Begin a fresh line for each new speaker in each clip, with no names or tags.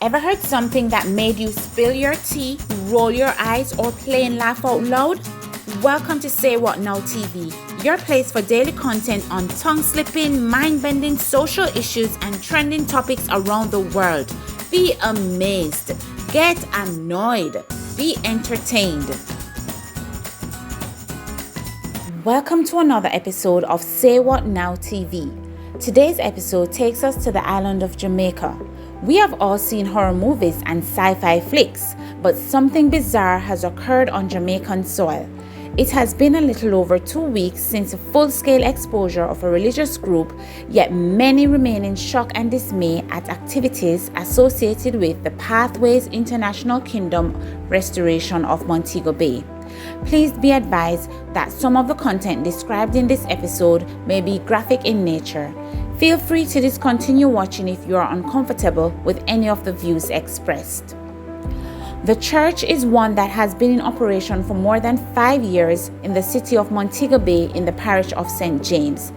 Ever heard something that made you spill your tea, roll your eyes, or plain laugh out loud? Welcome to Say What Now TV, your place for daily content on tongue-slipping, mind-bending social issues and trending topics around the world. Be amazed, get annoyed, be entertained. Welcome to another episode of Say What Now TV. Today's episode takes us to the island of Jamaica. We have all seen horror movies and sci-fi flicks, but something bizarre has occurred on Jamaican soil. It has been a little over 2 weeks since a full-scale exposure of a religious group, yet many remain in shock and dismay at activities associated with the Pathways International Kingdom restoration of Montego Bay. Please be advised that some of the content described in this episode may be graphic in nature. Feel free to discontinue watching if you are uncomfortable with any of the views expressed. The church is one that has been in operation for more than 5 years in the city of Montego Bay in the parish of St. James.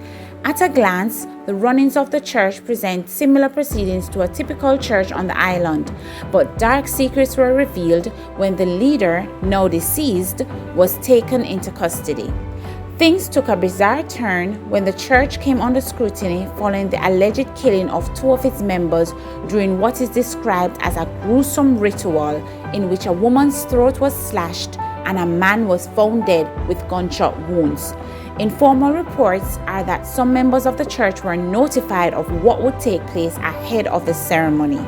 At a glance, the runnings of the church present similar proceedings to a typical church on the island, but dark secrets were revealed when the leader, now deceased, was taken into custody. Things took a bizarre turn when the church came under scrutiny following the alleged killing of 2 of its members during what is described as a gruesome ritual in which a woman's throat was slashed and a man was found dead with gunshot wounds. Informal reports are that some members of the church were notified of what would take place ahead of the ceremony.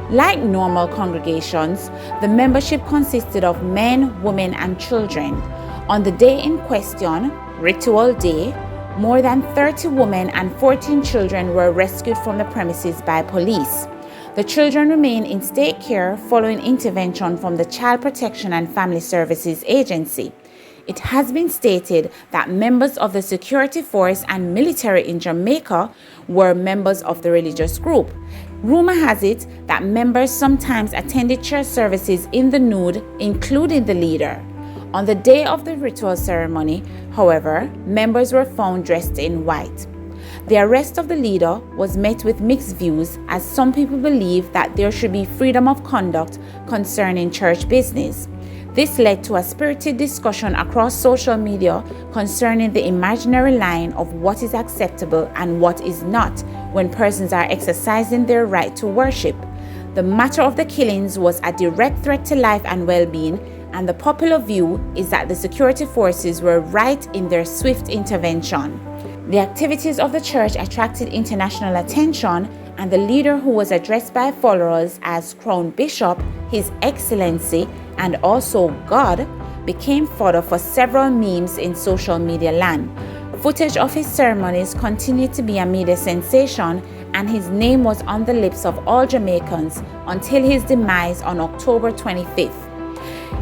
Like normal congregations, the membership consisted of men, women, and children. On the day in question, Ritual Day, more than 30 women and 14 children were rescued from the premises by police. The children remain in state care following intervention from the Child Protection and Family Services Agency. It has been stated that members of the security force and military in Jamaica were members of the religious group. Rumor has it that members sometimes attended church services in the nude, including the leader. On the day of the ritual ceremony, however, members were found dressed in white. The arrest of the leader was met with mixed views, as some people believe that there should be freedom of conduct concerning church business. This led to a spirited discussion across social media concerning the imaginary line of what is acceptable and what is not when persons are exercising their right to worship. The matter of the killings was a direct threat to life and well-being, and the popular view is that the security forces were right in their swift intervention. The activities of the church attracted international attention, and the leader, who was addressed by followers as Crown Bishop, His Excellency, and also God, became fodder for several memes in social media land. Footage of his ceremonies continued to be a media sensation, and his name was on the lips of all Jamaicans until his demise on October 25th.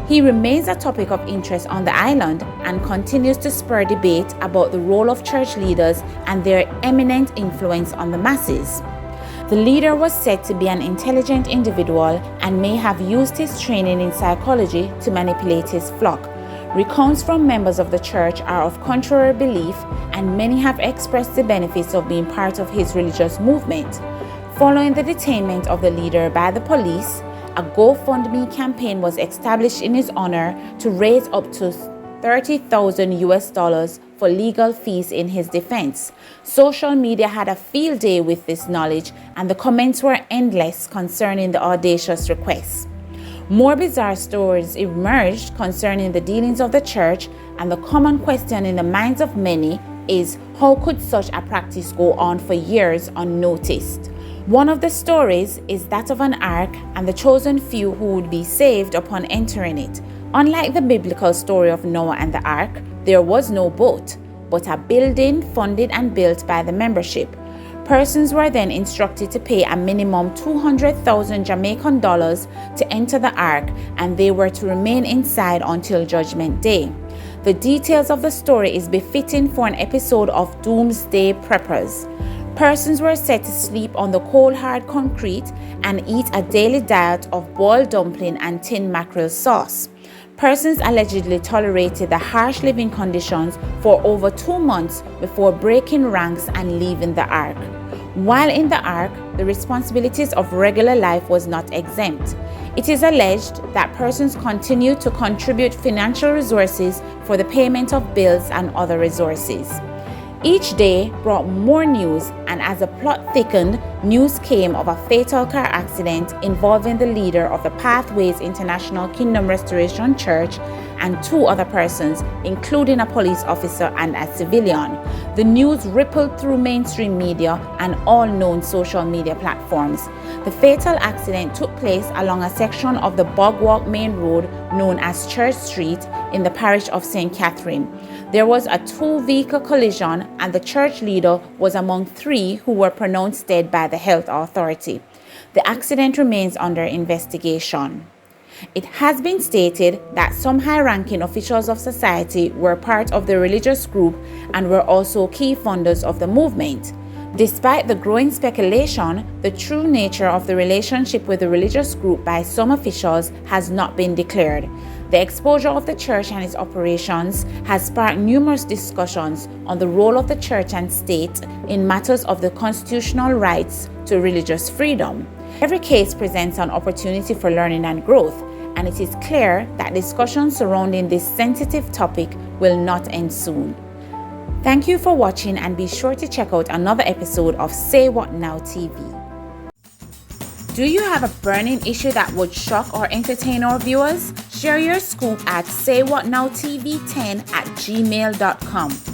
He remains a topic of interest on the island and continues to spur debate about the role of church leaders and their eminent influence on the masses. The leader was said to be an intelligent individual and may have used his training in psychology to manipulate his flock. Recounts from members of the church are of contrary belief, and many have expressed the benefits of being part of his religious movement. Following the detainment of the leader by the police, a GoFundMe campaign was established in his honor to raise up to $30,000 for legal fees in his defense. Social media had a field day with this knowledge, and the comments were endless concerning the audacious request. More bizarre stories emerged concerning the dealings of the church, and the common question in the minds of many is, how could such a practice go on for years unnoticed? One of the stories is that of an ark and the chosen few who would be saved upon entering it. Unlike the biblical story of Noah and the ark, there was no boat, but a building funded and built by the membership. Persons were then instructed to pay a minimum 200,000 Jamaican dollars to enter the ark, and they were to remain inside until Judgment Day. The details of the story is befitting for an episode of Doomsday Preppers. Persons were said to sleep on the cold hard concrete and eat a daily diet of boiled dumpling and tin mackerel sauce. Persons allegedly tolerated the harsh living conditions for over 2 months before breaking ranks and leaving the ark. While in the ark, the responsibilities of regular life was not exempt. It is alleged that persons continued to contribute financial resources for the payment of bills and other resources. Each day brought more news, and as the plot thickened, news came of a fatal car accident involving the leader of the Pathways International Kingdom Restoration Church and 2 other persons, including a police officer and a civilian. The news rippled through mainstream media and all known social media platforms. The fatal accident took place along a section of the Bogwalk Main Road known as Church Street in the parish of St. Catherine. There was a 2-vehicle collision, and the church leader was among 3 who were pronounced dead by the health authority. The accident remains under investigation. It has been stated that some high-ranking officials of society were part of the religious group and were also key funders of the movement. Despite the growing speculation, the true nature of the relationship with the religious group by some officials has not been declared. The exposure of the church and its operations has sparked numerous discussions on the role of the church and state in matters of the constitutional rights to religious freedom. Every case presents an opportunity for learning and growth, and it is clear that discussions surrounding this sensitive topic will not end soon. Thank you for watching, and be sure to check out another episode of Say What Now TV. Do you have a burning issue that would shock or entertain our viewers? Share your scoop at saywhatnowtv10@gmail.com.